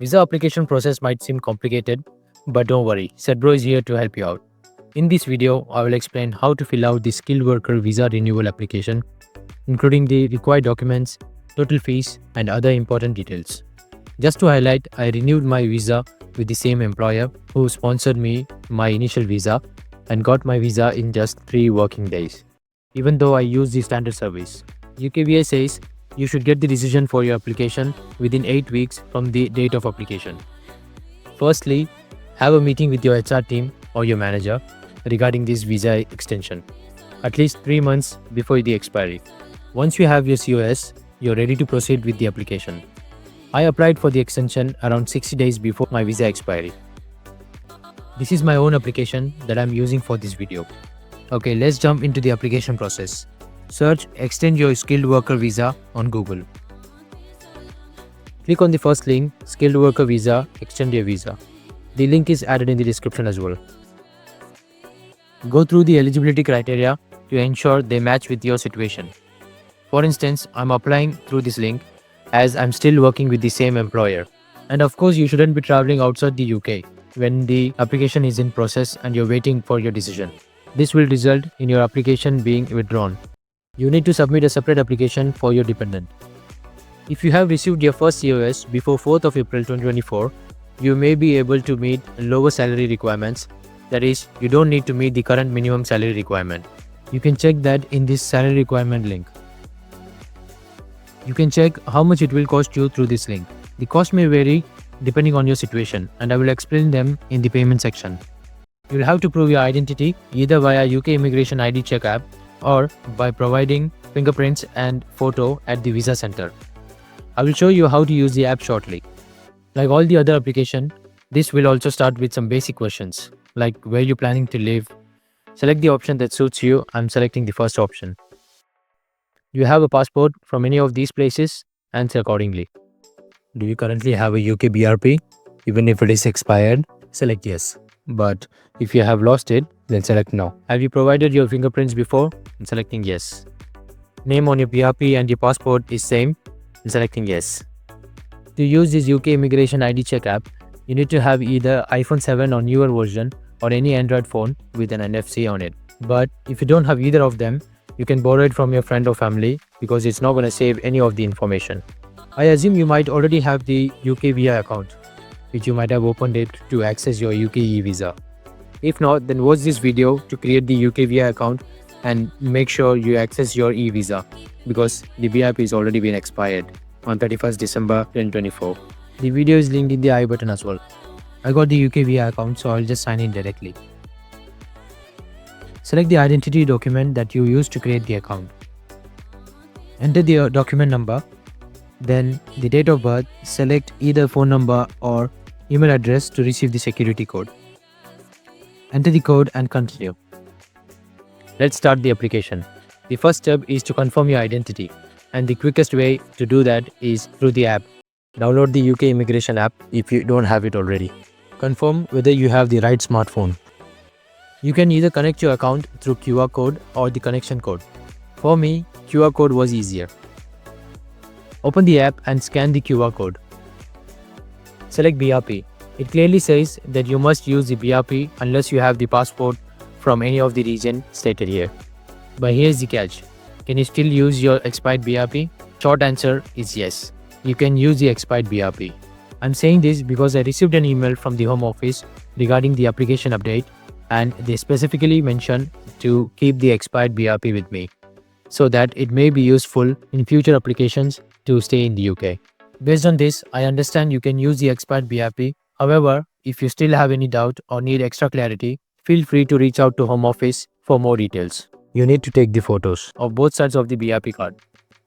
Visa application process might seem complicated, but don't worry, SettBro is here to help you out. In this video, I will explain how to fill out the skilled worker visa renewal application, including the required documents, total fees, and other important details. Just to highlight, I renewed my visa with the same employer who sponsored me my initial visa and got my visa in just 3 working days, even though I used the standard service. UKVA says you should get the decision for your application within 8 weeks from the date of application. Firstly, have a meeting with your HR team or your manager regarding this visa extension, at least 3 months before the expiry. Once you have your COS, you're ready to proceed with the application. I applied for the extension around 60 days before my visa expiry. This is my own application that I'm using for this video. Okay, let's jump into the application process. Search Extend Your Skilled Worker Visa on Google. Click on the first link, Skilled Worker Visa, Extend Your Visa. The link is added in the description as well. Go through the eligibility criteria to ensure they match with your situation. For instance, I'm applying through this link as I'm still working with the same employer. And of course, you shouldn't be traveling outside the UK when the application is in process and you're waiting for your decision. This will result in your application being withdrawn. You need to submit a separate application for your dependent. If you have received your first COS before 4th of April 2024, you may be able to meet lower salary requirements. That is, you don't need to meet the current minimum salary requirement. You can check that in this salary requirement link. You can check how much it will cost you through this link. The cost may vary depending on your situation, and I will explain them in the payment section. You will have to prove your identity either via UK Immigration ID Check app or by providing fingerprints and photo at the visa center. I will show you how to use the app shortly. Like all the other application, this will also start with some basic questions like where you're planning to live. Select the option that suits you. I'm selecting the first option. You have a passport from any of these places? Answer accordingly. Do you currently have a UK BRP? Even if it is expired, select yes. But if you have lost it, then select no. Have you provided your fingerprints before? I'm selecting yes. Name on your BRP and your passport is same? I'm selecting yes. To use this UK Immigration ID Check app, you need to have either iPhone 7 or newer version or any Android phone with an NFC on it. But if you don't have either of them, you can borrow it from your friend or family because it's not going to save any of the information. I assume you might already have the UK VI account, which you might have opened it to access your UK e-visa. If not, then watch this video to create the UK VI account and make sure you access your e-visa because the BIP is already been expired on 31st December 2024. The video is linked in the I button as well. I got the UK VI account, so I'll just sign in directly. Select the identity document that you used to create the account. Enter the document number, then the date of birth. Select either phone number or email address to receive the security code. Enter the code and continue. Let's start the application. The first step is to confirm your identity, and the quickest way to do that is through the app. Download the UK Immigration app if you don't have it already. Confirm whether you have the right smartphone. You can either connect your account through QR code or the connection code. For me, QR code was easier. Open the app and scan the QR code. Select BRP. It clearly says that you must use the BRP unless you have the passport from any of the region stated here. But here's the catch. Can you still use your expired BRP? Short answer is yes. You can use the expired BRP. I'm saying this because I received an email from the Home Office regarding the application update, and they specifically mentioned to keep the expired BRP with me so that it may be useful in future applications to stay in the UK. Based on this, I understand you can use the expired BRP. However, if you still have any doubt or need extra clarity, feel free to reach out to Home Office for more details. You need to take the photos of both sides of the BRP card.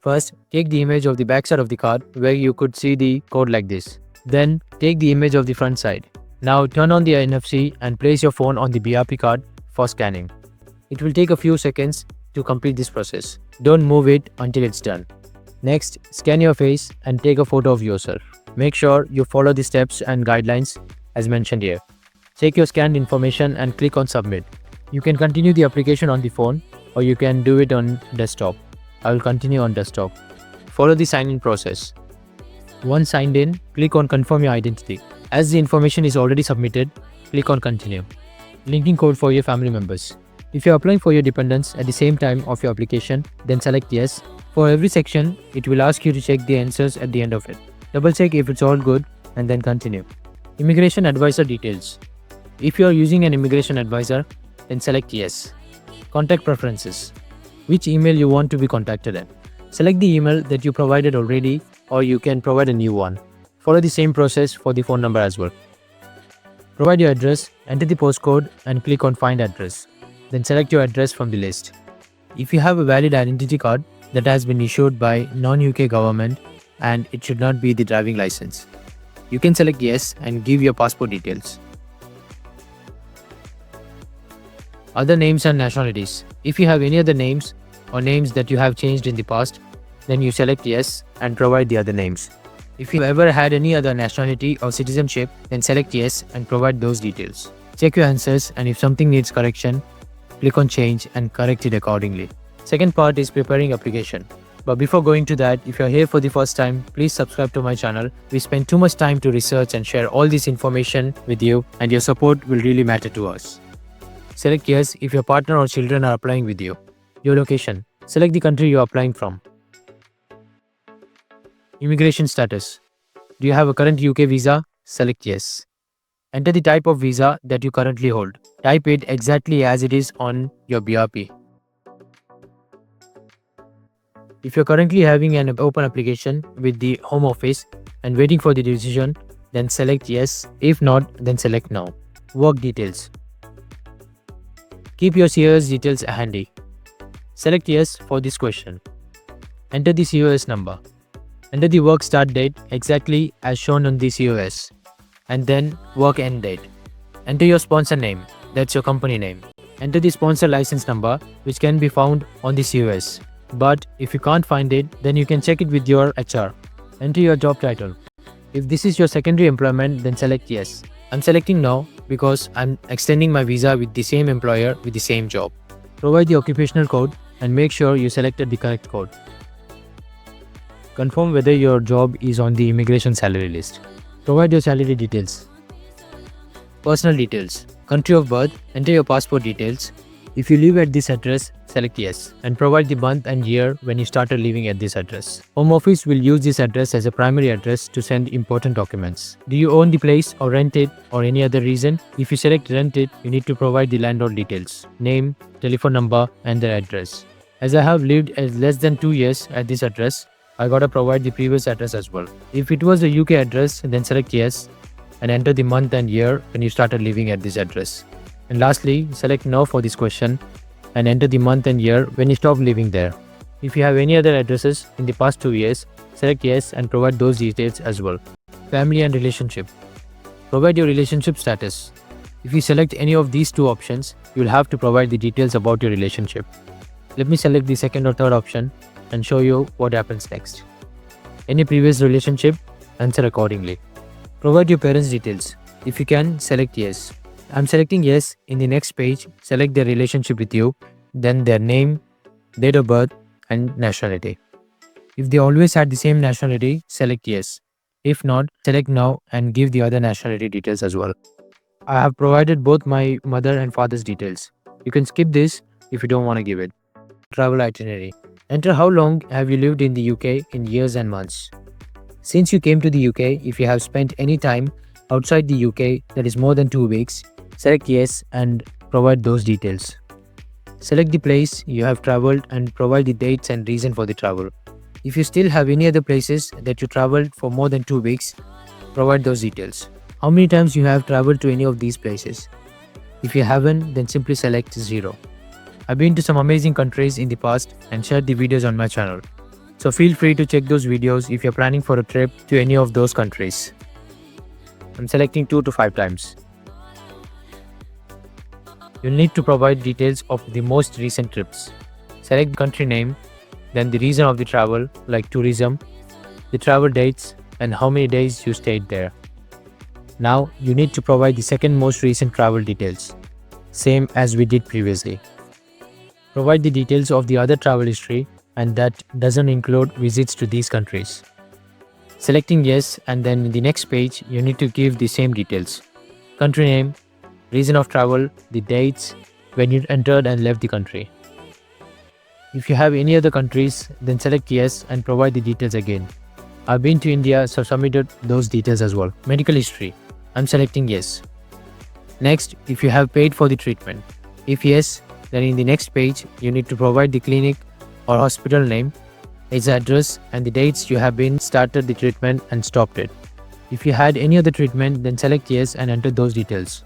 First, take the image of the back side of the card where you could see the code like this. Then, take the image of the front side. Now, turn on the NFC and place your phone on the BRP card for scanning. It will take a few seconds to complete this process. Don't move it until it's done. Next, scan your face and take a photo of yourself. Make sure you follow the steps and guidelines as mentioned here. Take your scanned information and click on Submit. You can continue the application on the phone or you can do it on desktop. I will continue on desktop. Follow the sign-in process. Once signed in, click on confirm your identity. As the information is already submitted, click on continue. Linking code for your family members. If you are applying for your dependents at the same time of your application, then select yes. For every section, it will ask you to check the answers at the end of it. Double check if it's all good and then continue. Immigration advisor details. If you are using an immigration advisor, then select yes. Contact preferences. Which email you want to be contacted at. Select the email that you provided already, or you can provide a new one. Follow the same process for the phone number as well. Provide your address, enter the postcode and click on find address. Then select your address from the list. If you have a valid identity card that has been issued by non-UK government and it should not be the driving license, you can select yes and give your passport details. Other names and nationalities. If you have any other names or names that you have changed in the past, then you select yes and provide the other names. If you ever had any other nationality or citizenship, then select yes and provide those details. Check your answers, and if something needs correction, click on change and correct it accordingly. Second part is preparing application. But before going to that, if you're here for the first time, please subscribe to my channel. We spend too much time to research and share all this information with you, and your support will really matter to us. Select yes if your partner or children are applying with you. Your location. Select the country you are applying from. Immigration status. Do you have a current UK visa? Select yes. Enter the type of visa that you currently hold. Type it exactly as it is on your BRP. If you're currently having an open application with the Home Office and waiting for the decision, then select yes. If not, then select no. Work details. Keep your COS details handy. Select yes for this question. Enter the COS number. Enter the work start date exactly as shown on the COS, and then work end date. Enter your sponsor name, that's your company name. Enter the sponsor license number, which can be found on the COS. But if you can't find it, then you can check it with your HR. Enter your job title. If this is your secondary employment, then select yes. I'm selecting no because I'm extending my visa with the same employer with the same job. Provide the occupational code and make sure you selected the correct code. Confirm whether your job is on the immigration salary list. Provide your salary details. Personal details. Country of birth. Enter your passport details. If you live at this address, select yes and provide the month and year when you started living at this address. Home Office will use this address as a primary address to send important documents. Do you own the place or rent it or any other reason? If you select rent it, you need to provide the landlord details, name, telephone number and their address. As I have lived as less than 2 years at this address, I gotta provide the previous address as well. If it was a UK address, then select yes and enter the month and year when you started living at this address. And lastly, select no for this question and enter the month and year when you stopped living there. If you have any other addresses in the past 2 years, select yes and provide those details as well. Family and relationship. Provide your relationship status. If you select any of these two options, you will have to provide the details about your relationship. Let me select the second or third option and show you what happens next. Any previous relationship, answer accordingly. Provide your parents' details. If you can, select yes. I'm selecting yes. In the next page, select their relationship with you, then their name, date of birth and nationality. If they always had the same nationality, select yes. If not, select no and give the other nationality details as well. I have provided both my mother and father's details. You can skip this if you don't want to give it. Travel itinerary. Enter how long have you lived in the UK in years and months. Since you came to the UK, if you have spent any time outside the UK that is more than 2 weeks, select yes and provide those details. Select the place you have traveled and provide the dates and reason for the travel. If you still have any other places that you traveled for more than 2 weeks, provide those details. How many times you have traveled to any of these places. If you haven't, then simply select 0. I've been to some amazing countries in the past and shared the videos on my channel. So feel free to check those videos if you're planning for a trip to any of those countries. I'm selecting 2 to 5 times. You'll need to provide details of the most recent trips. Select the country name, then the reason of the travel like tourism, the travel dates and how many days you stayed there. Now you need to provide the second most recent travel details, same as we did previously. Provide the details of the other travel history and that doesn't include visits to these countries. Selecting yes, and then in the next page, you need to give the same details. Country name, reason of travel, the dates, when you entered and left the country. If you have any other countries, then select yes and provide the details again. I've been to India, so submitted those details as well. Medical history, I'm selecting yes. Next, if you have paid for the treatment. If yes, then in the next page, you need to provide the clinic or hospital name, its address, and the dates you have been started the treatment and stopped it. If you had any other treatment, then select yes and enter those details.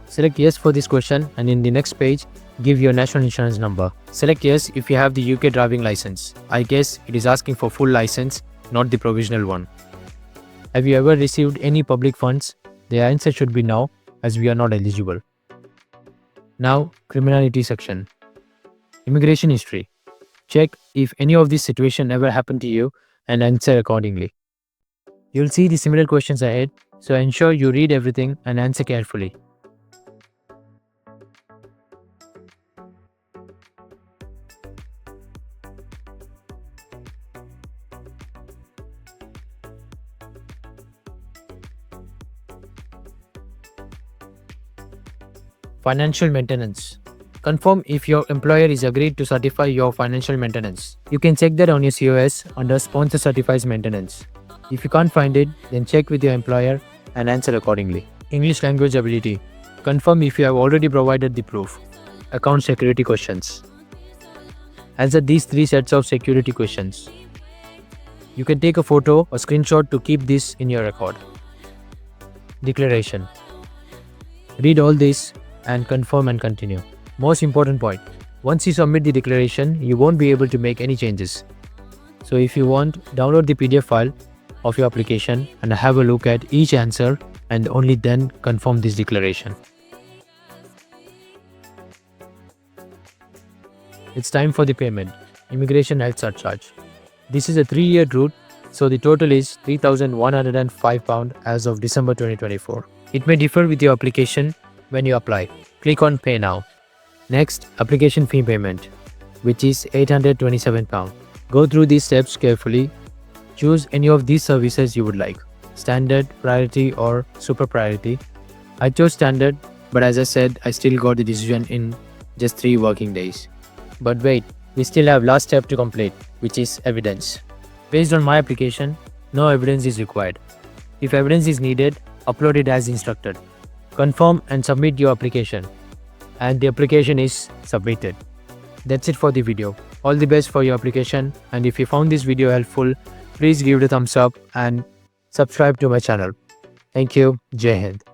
Select yes for this question, and in the next page, give your national insurance number. Select yes if you have the UK driving license. I guess it is asking for full license, not the provisional one. Have you ever received any public funds? The answer should be no, as we are not eligible. Now, criminality section. Immigration history. Check if any of this situation ever happened to you and answer accordingly. You'll see the similar questions ahead, so ensure you read everything and answer carefully. Financial maintenance. Confirm if your employer is agreed to certify your financial maintenance. You can check that on your COS under Sponsor Certifies Maintenance. If you can't find it, then check with your employer and answer accordingly. English language ability. Confirm if you have already provided the proof. Account security questions. Answer these 3 sets of security questions. You can take a photo or screenshot to keep this in your record. Declaration. Read all this and confirm and continue. Most important point, once you submit the declaration, you won't be able to make any changes. So if you want, download the PDF file of your application and have a look at each answer and only then confirm this declaration. It's time for the payment. Immigration health surcharge. This is a 3-year route, so the total is £3,105 as of December 2024. It may differ with your application when you apply. Click on Pay Now. Next, application fee payment, which is £827. Go through these steps carefully. Choose any of these services you would like, standard, priority or super priority. I chose standard, but as I said, I still got the decision in just 3 working days. But wait, we still have last step to complete, which is evidence. Based on my application, no evidence is required. If evidence is needed, upload it as instructed. Confirm and submit your application. And the application is submitted. That's it for the video. All the best for your application, and if you found this video helpful, please give it a thumbs up and subscribe to my channel. Thank you. Jai Hind.